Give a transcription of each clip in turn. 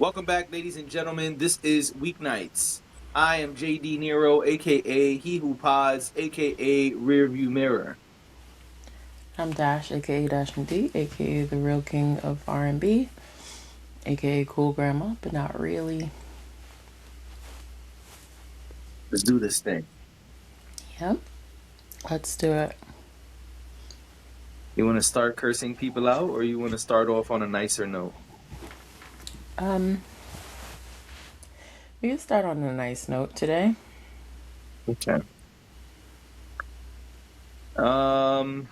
Welcome back, ladies and gentlemen. This is Weeknights. I am JD Nero, aka He Who Pods, aka Rearview Mirror. I'm Dash, aka Dash and D, aka the real king of R&B, aka cool grandma, but not really. Let's do this thing. Yep, let's do it. You want to start cursing people out, or you want to start off on a nicer note? Um, we can start on a nice note today. Okay. Um.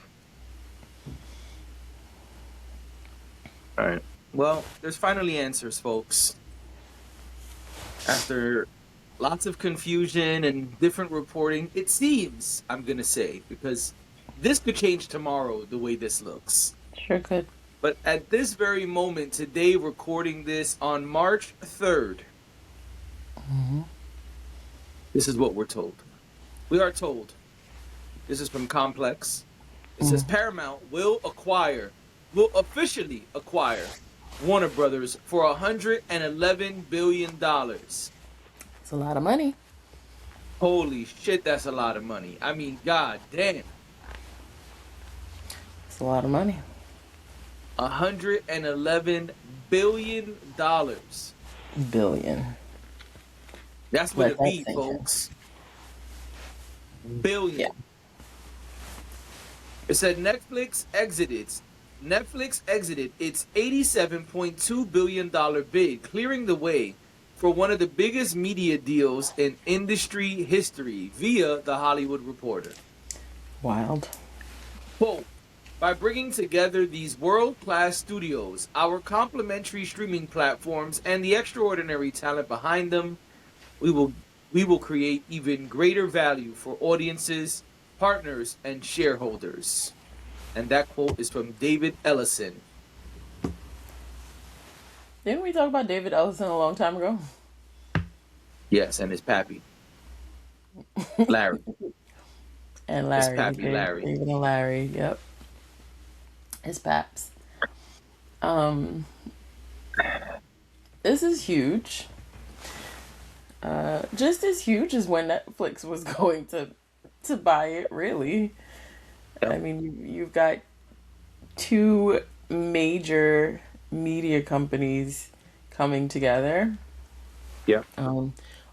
All right. Well, there's finally answers, folks. After lots of confusion and different reporting, it seems, I'm going to say, because this could change tomorrow the way this looks. Sure could. But at this very moment, today, recording this on March 3rd, this is what we're told. We are told. This is from Complex. It says Paramount will officially acquire Warner Brothers for $111 billion. It's a lot of money. Holy shit, that's a lot of money. I mean, god damn. It's a lot of money. $111 billion. Billion. That's what it Let be, that sink in. folks. Billion. Yeah. It said Netflix exited its $87.2 billion bid, clearing the way for one of the biggest media deals in industry history via The Hollywood Reporter. Wild. Quote, by bringing together these world-class studios, our complementary streaming platforms, and the extraordinary talent behind them, we will create even greater value for audiences, partners, and shareholders. And that quote is from David Ellison. Didn't we talk about David Ellison a long time ago? Yes, and his pappy, Larry. And Larry. His pappy, okay? Larry. David and Larry, yep. His paps. This is huge. Just as huge as when Netflix was going to buy it, really. Yep. I mean, you've got two major media companies coming together. Yeah.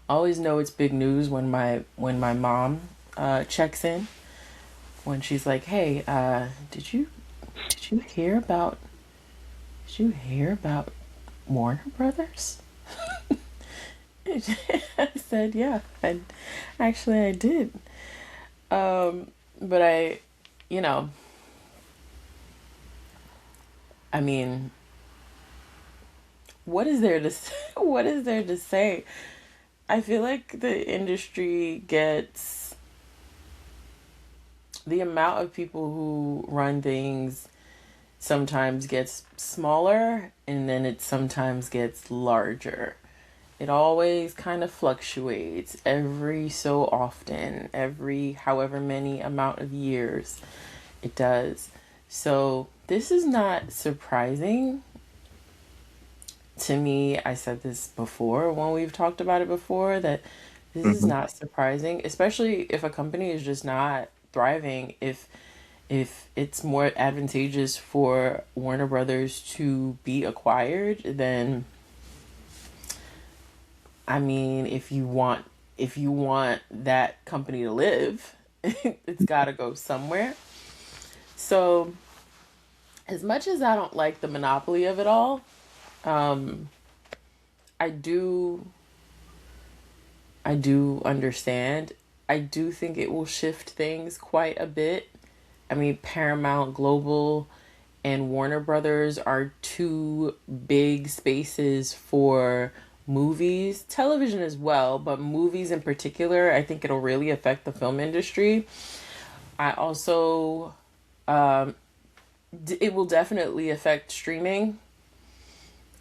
Always know it's big news when my mom checks in, when she's like, "Hey, did you hear about Warner Brothers?" I said, "Yeah, I did." But I mean, what is there to what is there to say? I feel like the industry gets the amount of people who run things sometimes gets smaller and then it sometimes gets larger. It always kind of fluctuates every so often, every however many amount of years it does. So this is not surprising to me. I said this before when we've talked about it before, that this is not surprising, especially if a company is just not thriving. If it's more advantageous for Warner Brothers to be acquired, then I mean, if you want that company to live, it's got to go somewhere. So, as much as I don't like the monopoly of it all, I do understand. I do think it will shift things quite a bit. I mean, Paramount Global and Warner Brothers are two big spaces for movies, television as well, but movies in particular. I think it'll really affect the film industry. I also, it will definitely affect streaming.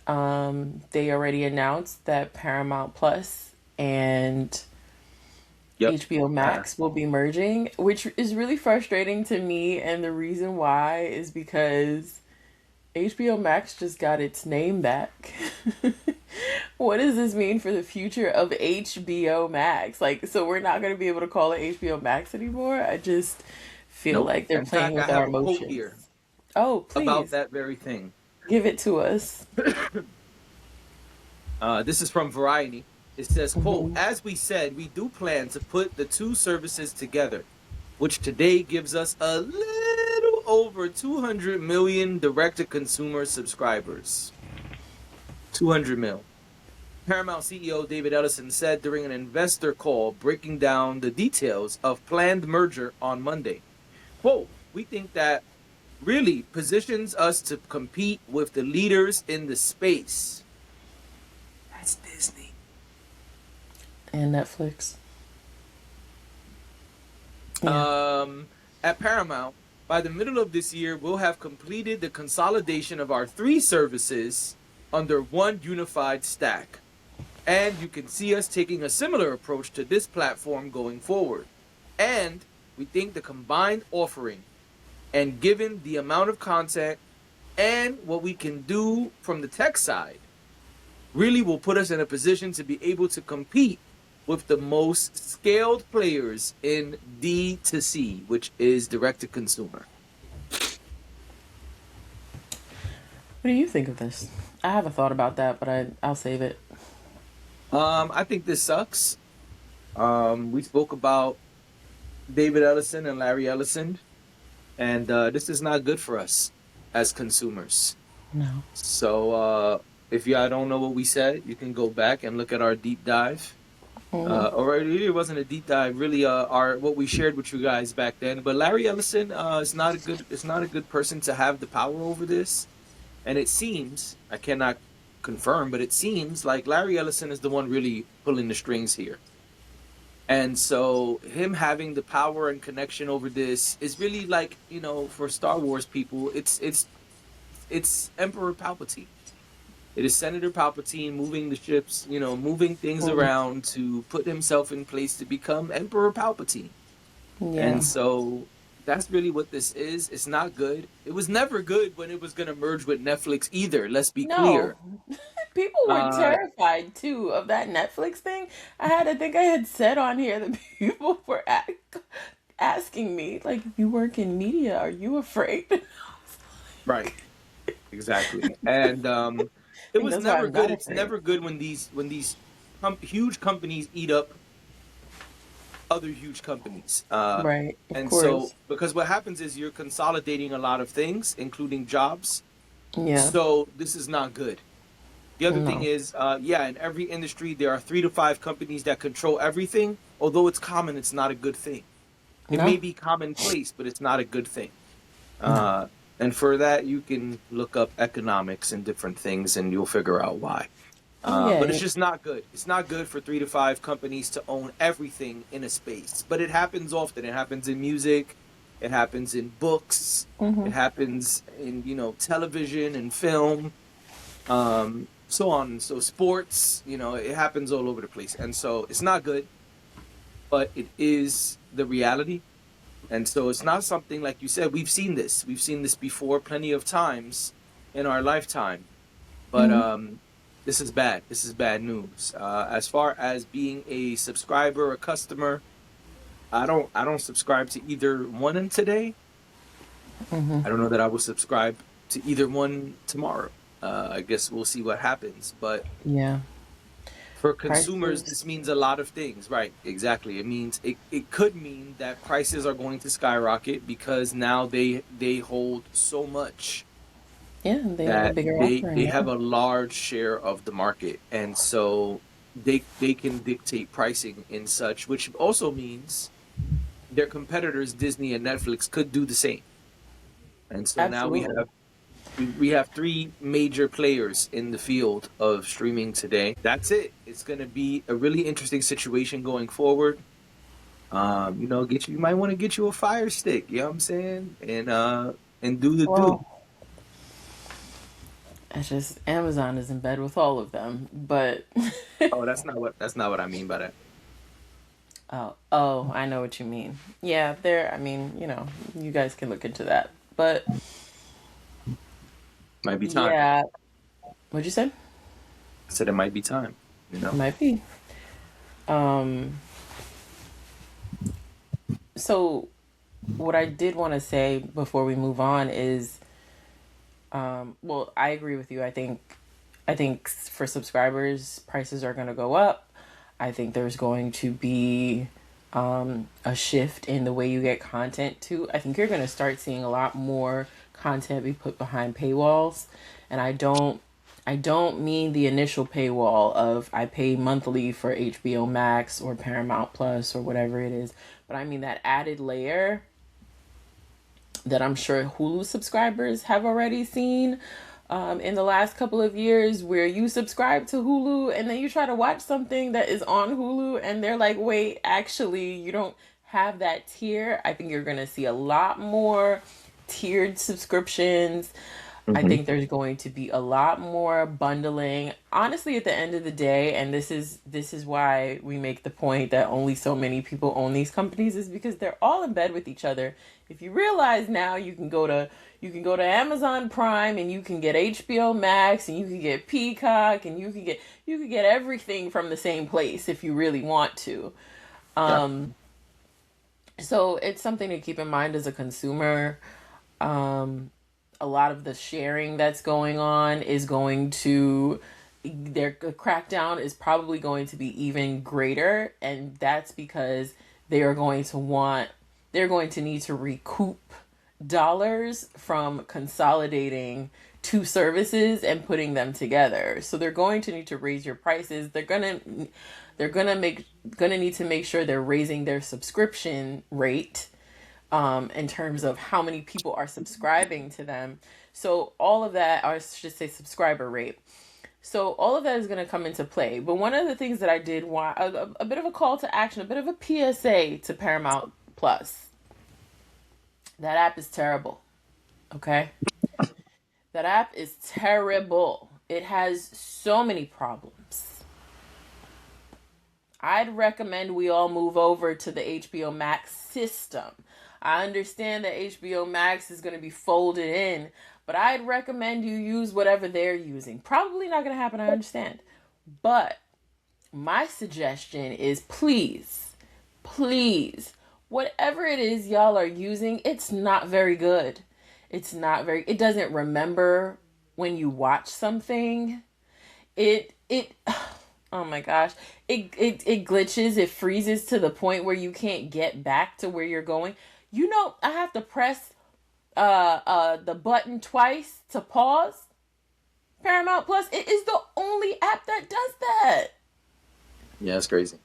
They already announced that Paramount Plus and HBO Max will be merging, which is really frustrating to me. And the reason why is because HBO Max just got its name back. What does this mean for the future of HBO Max? Like, so we're not going to be able to call it HBO Max anymore? I just feel Nope. like they're In playing fact, I with our have a quote here emotions. Oh, about please that very thing. give it to us. This is from Variety. It says, quote, Hmm. as we said, we do plan to put the two services together, which today gives us a little over 200 million direct-to-consumer subscribers. 200 mil. Paramount CEO David Ellison said during an investor call breaking down the details of planned merger on Monday. Quote, we think that really positions us to compete with the leaders in the space. That's Disney. And Netflix. Yeah. Um, at Paramount, by the middle of this year, we'll have completed the consolidation of our three services under one unified stack. And you can see us taking a similar approach to this platform going forward. And we think the combined offering, and given the amount of content and what we can do from the tech side, really will put us in a position to be able to compete with the most scaled players in D2C, which is direct to consumer. What do you think of this? I haven't thought about that, but I'll save it. I think this sucks. We spoke about David Ellison and Larry Ellison, and this is not good for us as consumers. No. So if y'all don't know what we said, you can go back and look at our deep dive. Hmm. Or it wasn't a deep dive, really. Our what we shared with you guys back then. But Larry Ellison is not a good. It's not a good person to have the power over this. And it seems, I cannot confirm, but it seems like Larry Ellison is the one really pulling the strings here. And so him having the power and connection over this is really like, for Star Wars people, it's Emperor Palpatine. It is Senator Palpatine moving the ships, moving things Hmm. around to put himself in place to become Emperor Palpatine. And Yeah. so that's really what this is. It's not good. It was never good when it was going to merge with Netflix either. Let's be No. clear. People were Uh, terrified too of that Netflix thing. I think I had said on here that people were asking me, like, if you work in media, are you afraid? I right. Exactly. And it think was that's why never I'm good. not It's afraid. never good when these huge companies eat up other huge companies. Right, of And so course. because what happens is you're consolidating a lot of things, including jobs. Yeah. So this is not good. The other thing No. is, yeah, in every industry, there are 3 to 5 companies that control everything. Although it's common, it's not a good thing. It may No. be commonplace, but it's not a good thing. No. Uh, and for that, you can look up economics and different things, and you'll figure out why. Oh But it's yeah. just not good. It's not good for 3 to 5 companies to own everything in a space. But it happens often. It happens in music. It happens in books. It Hmm. happens in television and film, so on. So sports. It happens all over the place, and so it's not good. But it is the reality, and so it's not something like you said. We've seen this. We've seen this before plenty of times in our lifetime. But Hmm. this is bad. This is bad news. As far as being a subscriber, a customer, I don't subscribe to either one in today. Hmm. I don't know that I will subscribe to either one tomorrow. I guess we'll see what happens. But Yeah. for consumers, Prices. this means a lot of things, right? Exactly. It means it could mean that prices are going to skyrocket because now they hold so much Yeah, they have a that bigger they offering. have Yeah. a large share of the market, and so they can dictate pricing in such, which also means their competitors Disney and Netflix could do the same. And so now we Absolutely. have we have three major players in the field of streaming today. That's it. It's going to be a really interesting situation going forward. You might want to get you a Fire Stick, you know what I'm saying? And do the do. Well, it's just Amazon is in bed with all of them, but Oh, that's not what I mean by that. oh, I know what you mean. Yeah, there. I mean, you guys can look into that. But Might be time. yeah, what'd you say? said it might be time. You It know. might be. Um, so what I did want to say before we move on is, well, I agree with you. I think for subscribers, prices are going to go up. I think there's going to be a shift in the way you get content too. I think you're going to start seeing a lot more content be put behind paywalls, and I don't mean the initial paywall of I pay monthly for HBO Max or Paramount Plus or whatever it is, but I mean that added layer that I'm sure Hulu subscribers have already seen in the last couple of years, where you subscribe to Hulu and then you try to watch something that is on Hulu and they're like, wait, actually, you don't have that tier. I think you're going to see a lot more tiered subscriptions. I Mm-hmm. think there's going to be a lot more bundling. Honestly, at the end of the day, and this is why we make the point that only so many people own these companies, is because they're all in bed with each other. If you realize now, you can go to Amazon Prime and you can get HBO Max and you can get Peacock and you can get everything from the same place if you really want to. Yeah. So it's something to keep in mind as a consumer. A lot of the sharing that's going on is going to, their crackdown is probably going to be even greater, and that's because they are going to want they're going to need to recoup dollars from consolidating two services and putting them together. So they're going to need to raise your prices. They're gonna need to make sure they're raising their subscription rate, in terms of how many people are subscribing to them. So all of that, or I should say subscriber rate. So all of that is going to come into play. But one of the things that I did want, a bit of a call to action, a bit of a PSA to Paramount Plus. That app is terrible. Okay? That app is terrible. It has so many problems. I'd recommend we all move over to the HBO Max system. I understand that HBO Max is going to be folded in, but I'd recommend you use whatever they're using. Probably not going to happen, I understand. But my suggestion is, please, please, whatever it is y'all are using, it's not very good. It doesn't remember when you watch something. It oh my gosh, it glitches, it freezes to the point where you can't get back to where you're going. I have to press the button twice to pause. Paramount Plus, it is the only app that does that. Yeah, it's crazy.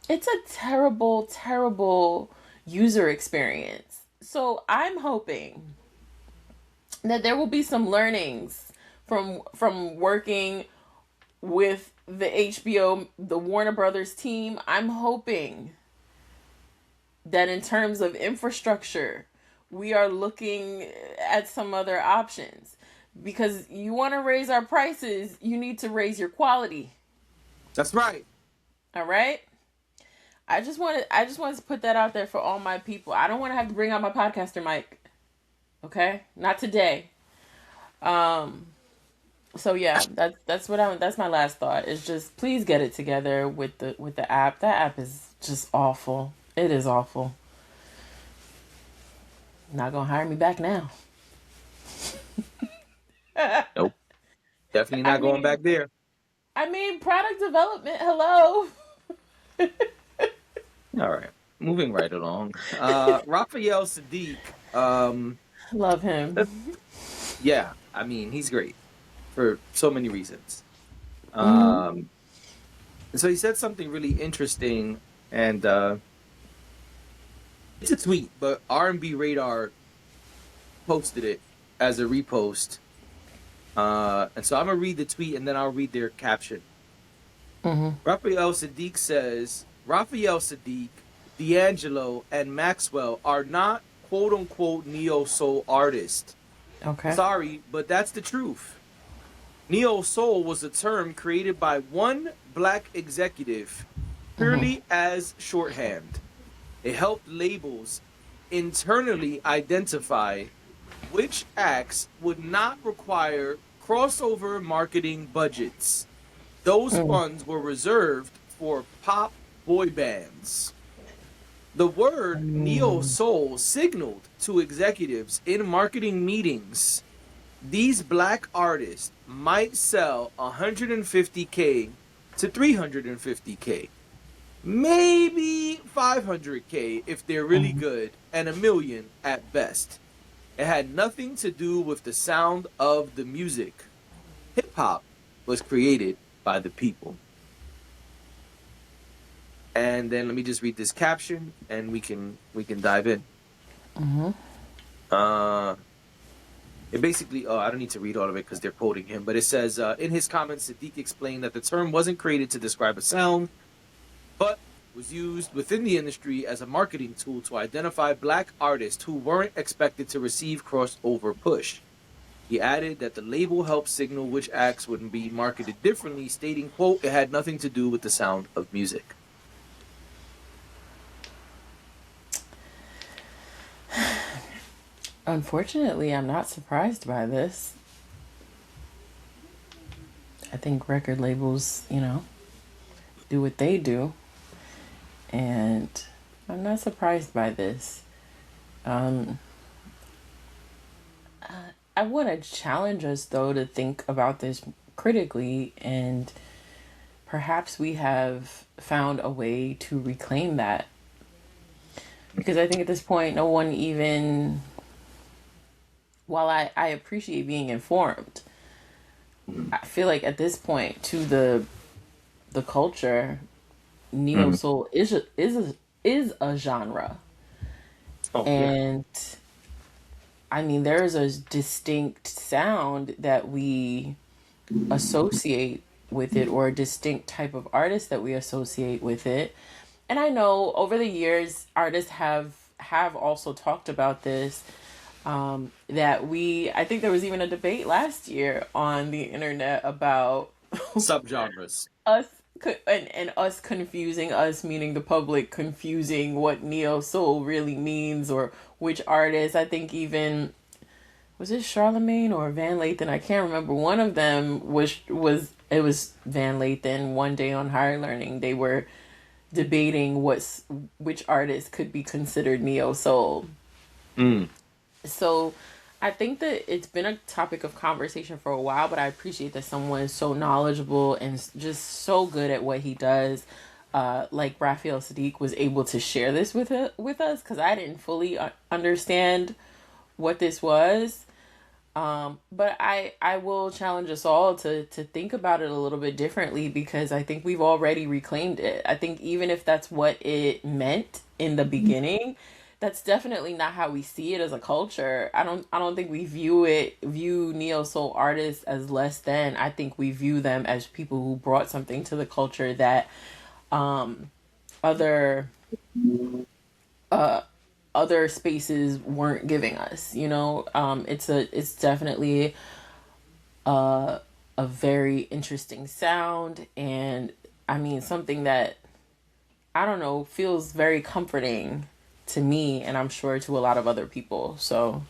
It's a terrible, terrible user experience. So I'm hoping that there will be some learnings from working with the HBO, the Warner Brothers team. I'm hoping that in terms of infrastructure, we are looking at some other options. Because you want to raise our prices, you need to raise your quality. That's right. All right? I just wanted to put that out there for all my people. I don't want to have to bring out my podcaster mic. Okay? Not today. So yeah, that's my last thought. Is just please get it together with the app. That app is just awful. It is awful. Not gonna hire me back now. Nope. Definitely I not going mean, back there. product development. Hello. All right. Moving right along. Raphael Saadiq. Love him. Yeah, I mean, he's great for so many reasons. Hmm. Um, and so he said something really interesting, and it's a tweet, but R&B Radar posted it as a repost. And so I'm gonna read the tweet, and then I'll read their caption. Hmm. Raphael Saadiq says, Raphael Saadiq, D'Angelo, and Maxwell are not quote unquote neo soul artists. Okay. Sorry, but that's the truth. Neo soul was a term created by one black executive Hmm. purely as shorthand. It helped labels internally identify which acts would not require crossover marketing budgets. Those Mm. funds were reserved for pop boy bands. The word neo Mm. soul signaled to executives in marketing meetings these black artists might sell 150K to 350K, maybe 500K if they're really Mm. good, and a million at best. It had nothing to do with the sound of the music. Hip hop was created by the people. And then let me just read this caption and we can dive in. Mm-hmm. Uh it basically, oh, I don't need to read all of it because they're quoting him, but it says, in his comments, Sadiq explained that the term wasn't created to describe a sound, but was used within the industry as a marketing tool to identify black artists who weren't expected to receive crossover push. He added that the label helped signal which acts would be marketed differently, stating, quote, it had nothing to do with the sound of music. Unfortunately, I'm not surprised by this. I think record labels, do what they do, and I'm not surprised by this. Um, I want to challenge us, though, to think about this critically, and perhaps we have found a way to reclaim that. Because I think at this point, no one even, while I appreciate being informed, I feel like at this point, to the culture, neo Mm. soul is a genre, Oh, yeah. and I mean there's a distinct sound that we associate with it, or a distinct type of artist that we associate with it. And I know over the years artists have also talked about this, that we I think there was even a debate last year on the internet about Subgenres. us and us confusing, us meaning the public, confusing what neo soul really means, or which artist. I think even, was it Charlemagne or Van Lathan? I can't remember. One of them was it was Van Lathan. One day on Higher Learning, they were debating which artist could be considered neo soul. Mm. So I think that it's been a topic of conversation for a while, but I appreciate that someone is so knowledgeable and just so good at what he does. Like Raphael Saadiq was able to share this with us, because I didn't fully understand what this was. But I will challenge us all to think about it a little bit differently, because I think we've already reclaimed it. I think even if that's what it meant in the beginning, that's definitely not how we see it as a culture. I don't think we view neo soul artists as less than. I think we view them as people who brought something to the culture that other uh other spaces weren't giving us. It's definitely a very interesting sound, and I mean something that, I don't know, feels very comforting to me, and I'm sure to a lot of other people. So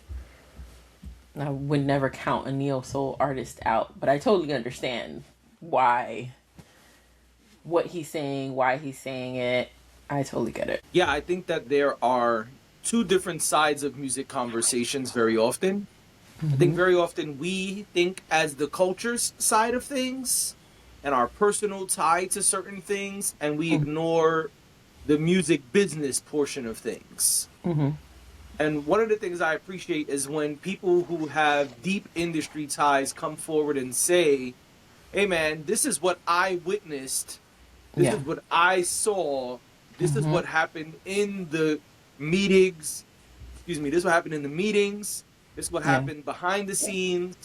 I would never count a neo soul artist out, but I totally understand why what he's saying, why he's saying it. I totally get it. Yeah, I think that there are two different sides of music conversations very often. I think Mm-hmm. very often we think as the culture's side of things and our personal tie to certain things, and we ignore the music business portion of things. Mm-hmm. And one of the things I appreciate is when people who have deep industry ties come forward and say, hey man, this is what I witnessed. This Yeah. is what I saw. This is Mm-hmm. what happened in the meetings. Excuse me. This is what happened in the meetings. This is what Yeah. happened behind the scenes.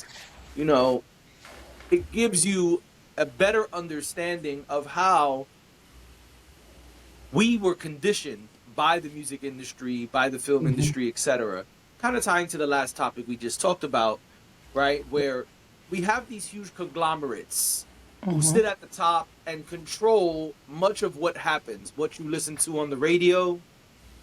You know, it gives you a better understanding of how we were conditioned by the music industry, by the film Mm-hmm. industry, etc. Kind of tying to the last topic we just talked about, right? Where we have these huge conglomerates who Mm-hmm. sit at the top and control much of what happens, what you listen to on the radio,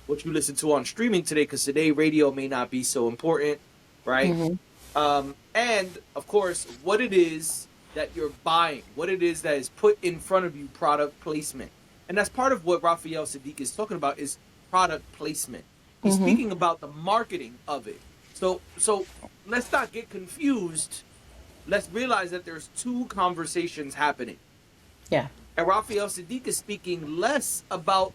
what you listen to on streaming today, because today radio may not be so important, right? Mm-hmm. And of course, what it is. that you're buying, what it is that is put in front of you, product placement. And that's part of what Raphael Saadiq is talking about is product placement. He's speaking about the marketing of it. So let's not get confused. Let's realize that there's two conversations happening. Yeah. And Raphael Saadiq is speaking less about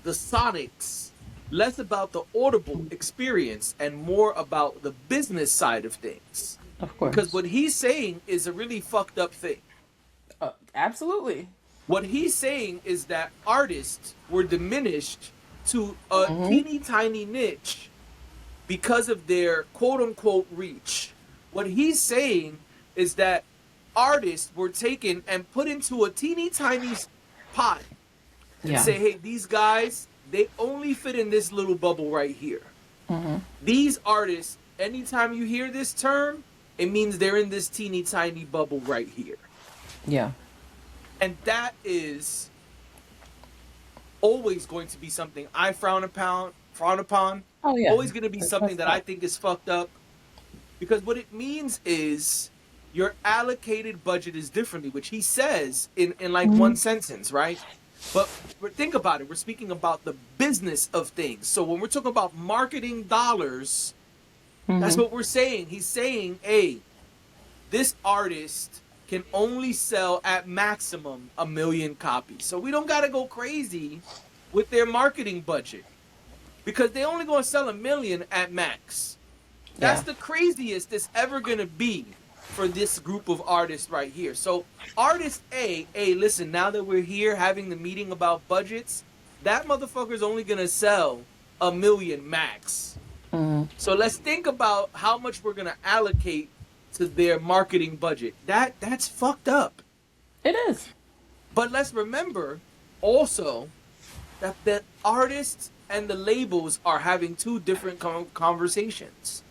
the sonics, less about the audible experience, and more about the business side of things. Of Because course. what he's saying is a really fucked up thing. Absolutely. What he's saying is that artists were diminished to a teeny tiny niche because of their quote unquote reach. What he's saying is that artists were taken and put into a teeny tiny pot and Yeah. say, hey, these guys, they only fit in this little bubble right here. These artists, anytime you hear this term, it means they're in this teeny tiny bubble right here. Yeah. And that is always going to be something I frown upon. Oh yeah. Always going to be That's something that up. I think is fucked up. Because what it means is your allocated budget is differently, which he says in like one sentence, right? But think about it. We're speaking about the business of things. So when we're talking about marketing dollars, that's what we're saying. He's saying, hey, this artist can only sell at maximum 1 million copies. So we don't got to go crazy with their marketing budget because they only going to sell 1 million at max. That's the craziest it's ever going to be for this group of artists right here. So artist A, hey, listen, now that we're here having the meeting about budgets, that motherfucker's only going to sell 1 million max. So let's think about how much we're going to allocate to their marketing budget. That's fucked up. It is. But let's remember also that the artists and the labels are having two different conversations.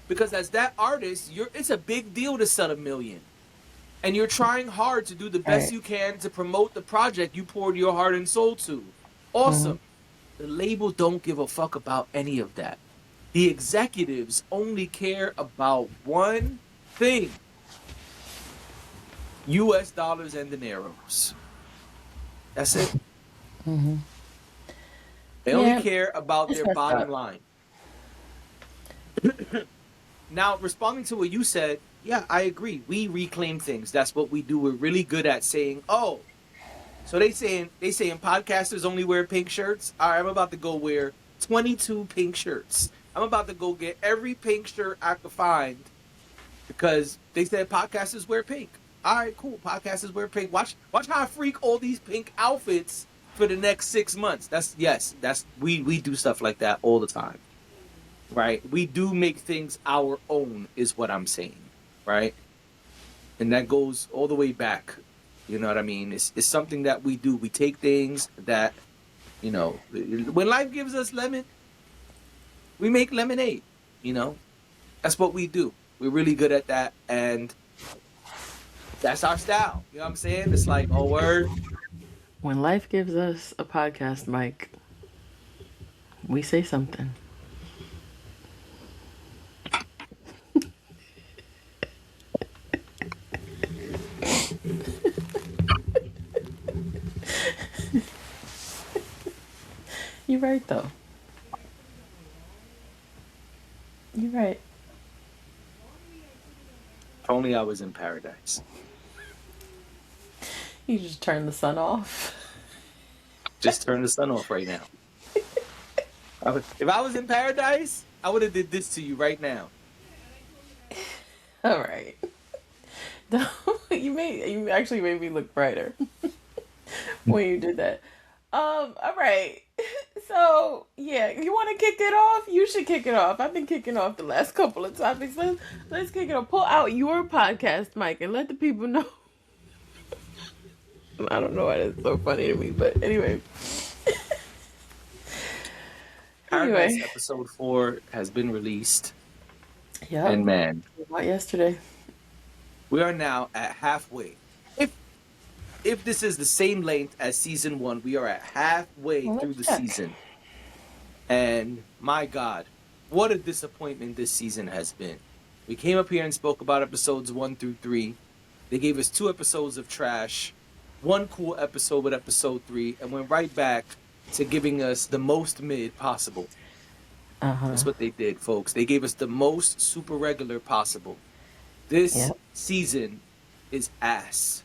Because as that artist, it's a big deal to sell 1 million. And you're trying hard to do the best you can to promote the project you poured your heart and soul to. Awesome. The labels don't give a fuck about any of that. The executives only care about one thing. US dollars and dineros. That's it. They only care about their bottom line. Now, responding to what you said, yeah, I agree. We reclaim things. That's what we do. We're really good at saying, oh, so they saying podcasters only wear pink shirts. All right, I'm about to go wear 22 pink shirts. I'm about to go get every pink shirt I could find because they said podcasters wear pink. All right, cool. Podcasters wear pink. Watch how I freak all these pink outfits for the next 6 months. We do stuff like that all the time. Right? We do make things our own is what I'm saying. Right? And that goes all the way back. You know what I mean? It's something that we do. We take things that, you know, when life gives us lemon, we make lemonade, you know? That's what we do. We're really good at that, and that's our style. You know what I'm saying? It's like, oh, word. When life gives us a podcast mic, we say something. You're right, though. You're right. If only I was in paradise. You just turn the sun off. Just turn the sun off right now. If I was in paradise, I would have did this to you right now. All right. You actually made me look brighter when you did that. All right. So yeah, you want to kick it off? You should kick it off. I've been kicking off the last couple of topics. Let's kick it off. Pull out your podcast mic and let the people know. I don't know why that's so funny to me, but anyway. Paradise episode 4 has been released. Yeah. And man, about yesterday. We are now at halfway. If this is the same length as season 1, we are at halfway through the season. And my God, what a disappointment this season has been. We came up here and spoke about episodes 1 through 3. They gave us 2 episodes of trash, one cool episode with episode 3, and went right back to giving us the most mid possible. That's what they did, folks. They gave us the most super regular possible. This Yep. season is ass.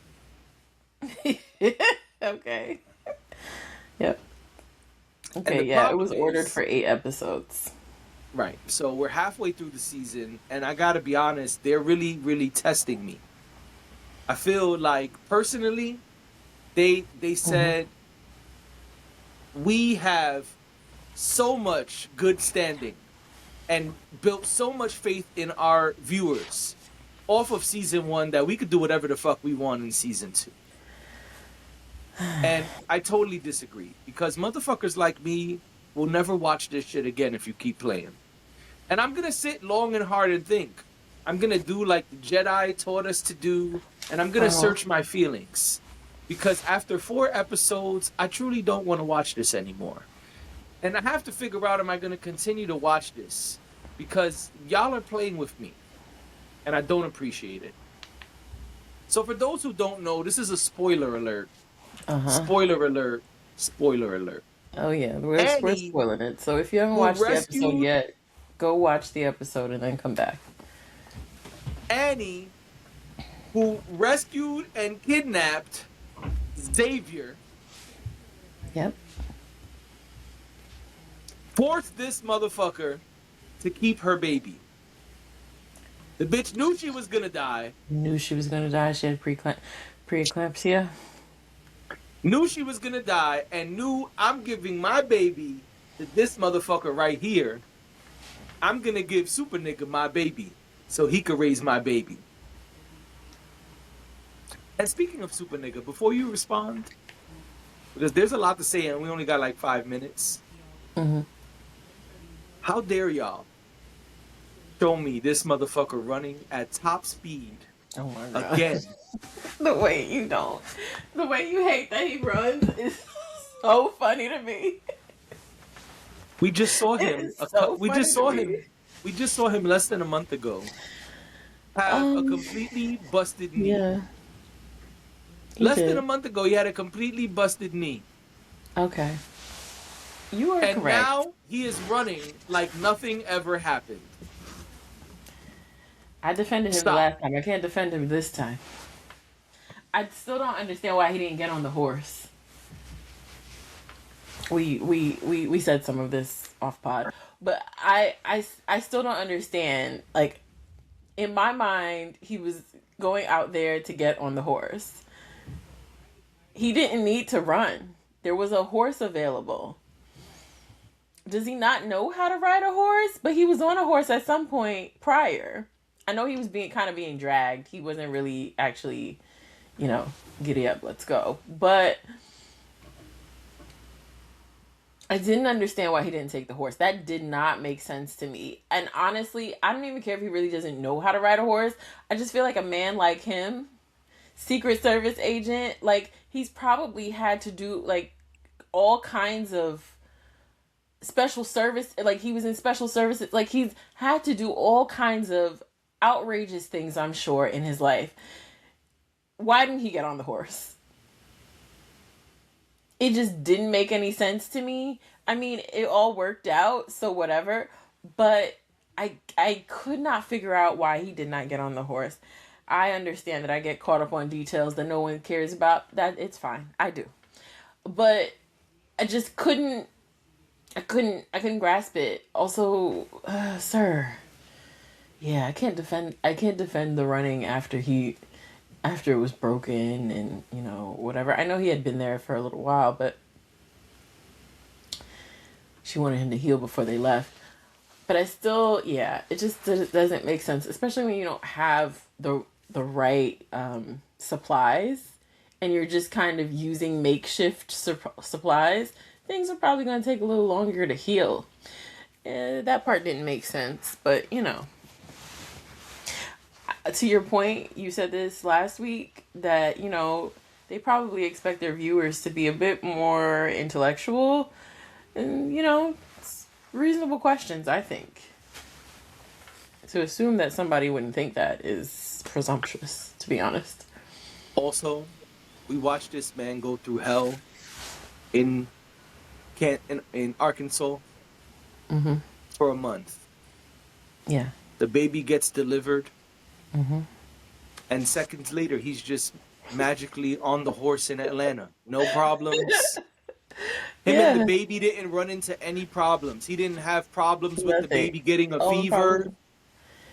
Okay. Yep. And Okay, the yeah, it was problem ordered is, for 8 episodes. right, so we're halfway through the season, and I gotta be honest, they're really, really testing me. I feel like, personally, they Mm-hmm. said, we have so much good standing and built so much faith in our viewers off of season 1 that we could do whatever the fuck we want in season 2. And I totally disagree, because motherfuckers like me will never watch this shit again if you keep playing. And I'm gonna sit long and hard and think. I'm gonna do like the Jedi taught us to do, and I'm gonna Uh-huh. search my feelings. Because after 4 episodes, I truly don't want to watch this anymore. And I have to figure out, am I gonna continue to watch this? Because y'all are playing with me, and I don't appreciate it. So for those who don't know, this is a spoiler alert. Uh-huh. Spoiler alert. Spoiler alert. Oh yeah, we're Annie, spoiling it. So if you haven't who watched the episode rescued yet, go watch the episode and then come back. Annie, who rescued and kidnapped Xavier, Yep. forced this motherfucker to keep her baby. The bitch knew she was gonna die, Knew she was gonna die. She had preeclampsia. knew she was gonna die, and knew, I'm giving my baby to this motherfucker right here. I'm gonna give Super Nigga my baby so he could raise my baby. And speaking of Super Nigga, before you respond, because there's a lot to say and we only got like 5 minutes, Mm-hmm. how dare y'all show me this motherfucker running at top speed Oh my god. again? The way you don't. The way you hate that he runs is so funny to me. We just saw It him. is so We funny just to saw me. him. We just saw him less than a month ago have a Um, completely busted knee. yeah, he Less than a did. month ago, he had a completely busted knee. Okay. You are And correct. now he is running like nothing ever happened. I defended him the Stop. last time. I can't defend him this time. I still don't understand why he didn't get on the horse. We said some of this off pod, but I still don't understand. Like, in my mind, he was going out there to get on the horse. He didn't need to run. There was a horse available. Does he not know how to ride a horse? But he was on a horse at some point prior. I know he was being dragged. He wasn't really actually, giddy up, let's go. But I didn't understand why he didn't take the horse. That did not make sense to me. And honestly, I don't even care if he really doesn't know how to ride a horse. I just feel like a man like him, Secret Service agent, like, he's probably had to do like all kinds of special service, like he was in special services, like he's had to do all kinds of outrageous things, I'm sure, in his life. Why didn't he get on the horse? It just didn't make any sense to me. I mean, it all worked out, so whatever, but I could not figure out why he did not get on the horse. I understand that I get caught up on details that no one cares about. That it's fine. I do. But I just I couldn't grasp it. Also, sir. Yeah, I can't defend the running after it was broken and, whatever. I know he had been there for a little while, but she wanted him to heal before they left. But I still, yeah, it just doesn't make sense, especially when you don't have the right supplies and you're just kind of using makeshift supplies. Things are probably going to take a little longer to heal. That part didn't make sense, but to your point, you said this last week that they probably expect their viewers to be a bit more intellectual, and it's reasonable questions. I think to assume that somebody wouldn't think that is presumptuous, to be honest. Also, we watched this man go through hell in in Arkansas Mm-hmm. for a month. Yeah. The baby gets delivered, and seconds later, he's just magically on the horse in Atlanta. No problems. Him and the Yeah. baby didn't run into any problems. He didn't have problems with the Nothing. baby getting a Oh, fever. probably.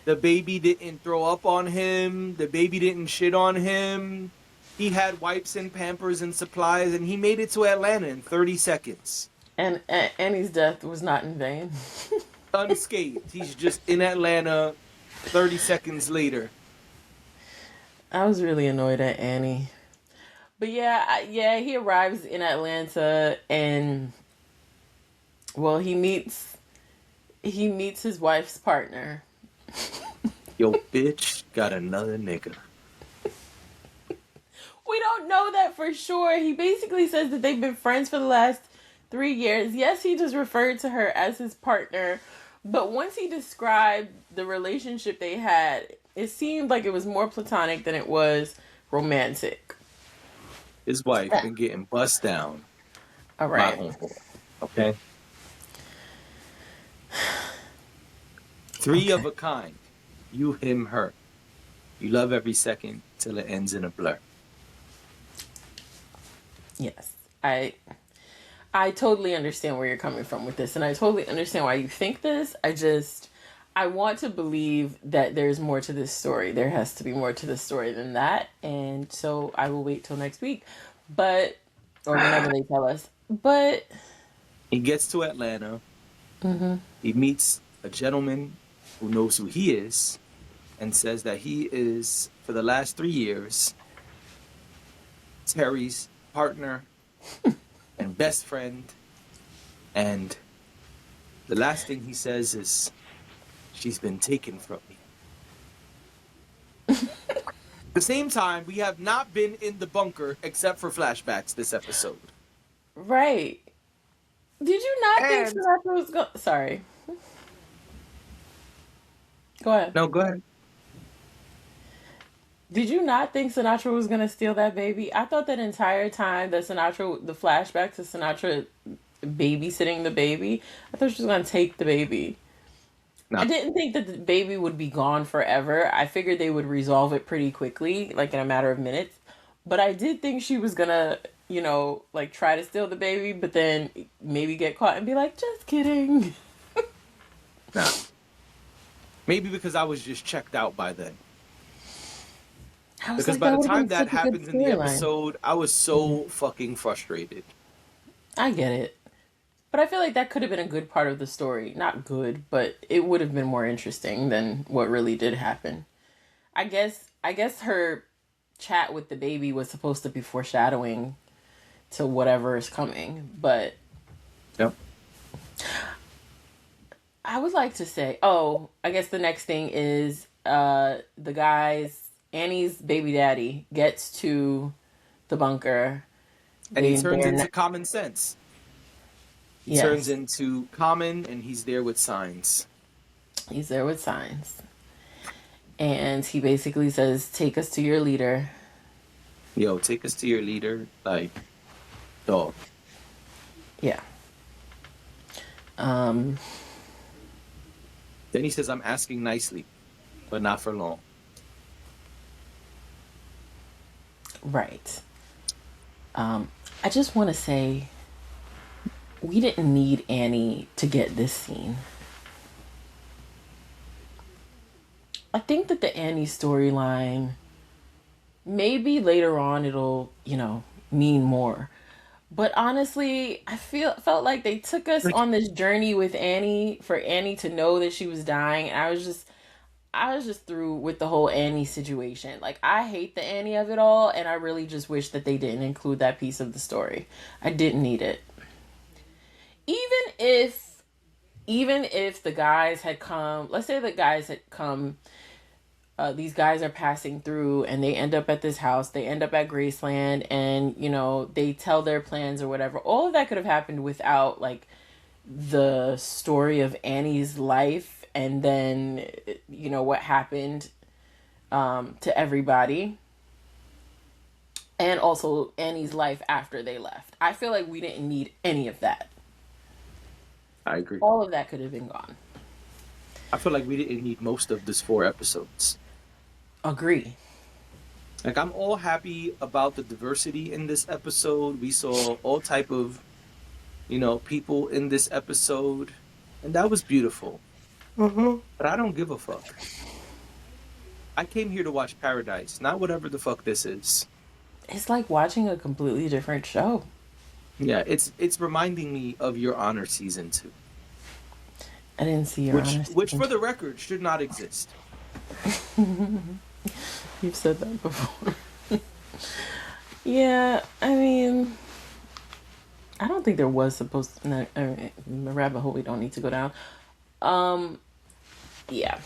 The baby didn't throw up on him. The baby didn't shit on him. He had wipes and pampers and supplies, and he made it to Atlanta in 30 seconds. And Annie's death was not in vain. Unscathed. He's just in Atlanta 30 seconds later. I was really annoyed at Annie. But yeah, yeah, he arrives in Atlanta and well, he meets his wife's partner. Yo, bitch got another nigga. We don't know that for sure. He basically says that they've been friends for the last 3 years. Yes, he just referred to her as his partner, but once he described the relationship they had, it seemed like it was more platonic than it was romantic. His wife been getting bust down All by right. homeboy. Okay? Three Okay. of a kind. You, him, her. You love every second till it ends in a blur. Yes. I totally understand where you're coming from with this, and I totally understand why you think this. I want to believe that there's more to this story. There has to be more to this story than that, and so I will wait till next week, but or whenever they tell us. But He gets to Atlanta. He meets a gentleman who knows who he is and says that he is, for the last 3 years, Terry's partner and best friend. And the last thing he says is, she's been taken from me. At the same time, we have not been in the bunker except for flashbacks this episode. right, did you not think And Sinatra was going? Sorry, go ahead. no, go ahead. Did you not think Sinatra was gonna steal that baby? I thought that entire time that the flashback to Sinatra babysitting the baby, I thought she was gonna take the baby. I No, didn't think that the baby would be gone forever. I figured they would resolve it pretty quickly, like in a matter of minutes. But I did think she was gonna, like try to steal the baby, but then maybe get caught and be like, just kidding. no. Maybe because I was just checked out by then. I was Because like, by that the would have time been that such a good happens in the storyline. episode, I was so fucking frustrated. I get it. But I feel like that could have been a good part of the story. Not good, but it would have been more interesting than what really did happen. I guess her chat with the baby was supposed to be foreshadowing to whatever is coming, but Yep. I would like to say, I guess the next thing is the guy's Annie's baby daddy gets to the bunker. And he They turns they're into not, common sense. He turns yes, into common and he's there with signs. he's there with signs. And he basically says, "Take us to your leader." Yo, take us to your leader. Like, dog. Yeah. Um Then he says, I'm asking nicely, but not for long. right. I just want to say we didn't need Annie to get this scene. I think that the Annie storyline, maybe later on it'll, mean more. But honestly, felt like they took us Like, on this journey with Annie for Annie to know that she was dying. And I was just through with the whole Annie situation. Like, I hate the Annie of it all, and I really just wish that they didn't include that piece of the story. I didn't need it. Even if the guys had come, let's say the guys had come, these guys are passing through and they end up at this house, they end up at Graceland, and they tell their plans or whatever. All of that could have happened without like the story of Annie's life, and then what happened, to everybody. And also Annie's life after they left. I feel like we didn't need any of that. I agree. All of that could have been gone. I feel like we didn't need most of this 4 episodes. Agree. Like, I'm all happy about the diversity in this episode. We saw all type of, people in this episode, and that was beautiful. But I don't give a fuck. I came here to watch Paradise, not whatever the fuck this is. It's like watching a completely different show. Yeah, it's reminding me of Your Honor season 2, I didn't see Your Honor. which for the record should not exist. You've said that before. Yeah, I mean, I don't think there was supposed to. No, I mean, a rabbit hole we don't need to go down. Yeah.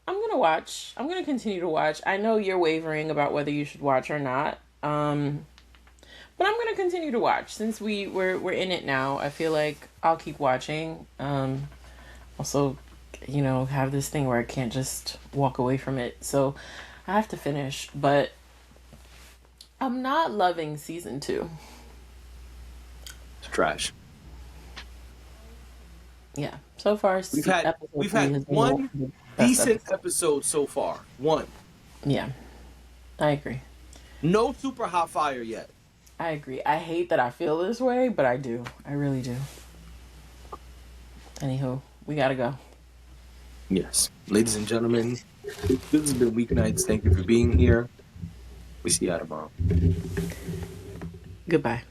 I'm gonna watch. I'm gonna continue to watch. I know you're wavering about whether you should watch or not. But I'm gonna continue to watch since we're in it now. I feel like I'll keep watching. Also, have this thing where I can't just walk away from it. So I have to finish. But I'm not loving season 2. It's trash. Yeah. So far, We've had one decent episode so far. One. Yeah. I agree. No super hot fire yet. I agree. I hate that I feel this way, but I do. I really do. Anywho, we gotta go. Yes. Ladies and gentlemen, this has been Weeknights. Thank you for being here. We see you tomorrow. Goodbye.